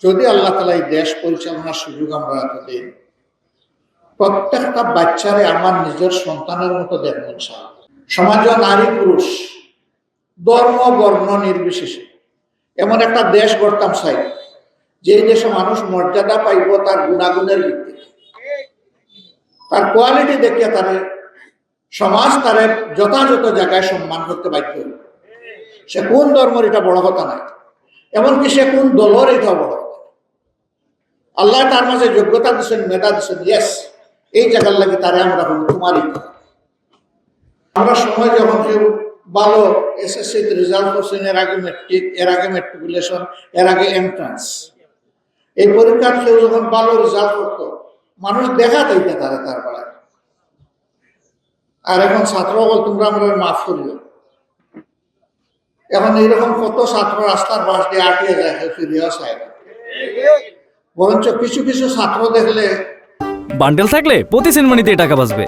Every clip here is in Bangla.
যদি আল্লাহ তাআলা এই দেশ পরিচালনার সুযোগ আমরা এত দিন, প্রত্যেকটা বাচ্চারে আমার নিজের সন্তানের মতো দেখব ইনশাআল্লাহ। সমাজ, নারী পুরুষ, ধর্ম বর্ণ নির্বিশেষে এমন একটা দেশ গড়তাম চাই, যে দেশে মানুষ মর্যাদা পাইব তার গুণাগুণের ভিত্তিতে, তার কোয়ালিটি দেখিয়ে তারে সমাজ তারে যথাযথ জায়গায় সম্মান করতে বাধ্য হইব। সে কোন ধর্মের এটা বড় কথা নাই, এমনকি সে কোন দলের এটাও বড় কথা। আল্লাহ তার মাঝে যোগ্যতা দিচ্ছেন, মেধা দিচ্ছেন, ইয়েস, এই জায়গার লাগে তারে আমরা হল তোমারই। আমরা সময় যখন কেউ ভালো এসএসসি রেজাল্ট করছেন, এর আগে ম্যাট্রিক, এর আগে ম্যাট্রিকুলেশন, এর আগে এন্ট্রান্স, এই পরীক্ষার কেউ যখন ভালো রেজাল্ট করতো, মানুষ দেখা দিতে তারে তার বেলায়। আর এখন ছাত্র বল তোমরা আমরা মাফ করিও। এখন এইরকম কত ছাত্র রাস্তার পাশ দিয়ে আটকে যায়, ফিরিয়েও চায় না। বরঞ্চ কিছু কিছু ছাত্র দেখলে বান্ডেল থাকলে প্রতি সেনমানিতে টাকা বাঁচবে।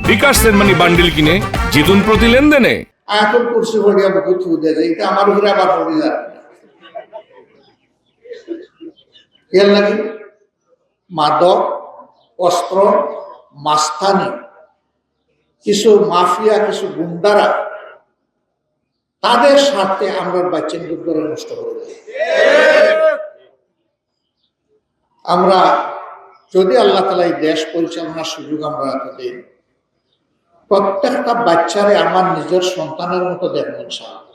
বিকাশ সেনমানি বান্ডেল কিনে জিতুন প্রতি লেনদেনে। আয়াতুল কুরসি পড়িয়া বুকু থু দিয়ে যায়, এটা আমার উপরে আবার পড়ে যায়। এর লাগে মাদক, অস্ত্র, মাস্তানি, কিছু মাফিয়া, কিছু গুন্ডারা তাদের স্বার্থে আমরা বাচ্চাদের নষ্ট করে দেয়। আমরা যদি আল্লাহ তাআলা এই দেশ পরিচালনার সুযোগ আমরা এত দিন, প্রত্যেকটা বাচ্চারে আমার নিজের সন্তানের মতো দেখব ইনশাআল্লাহ।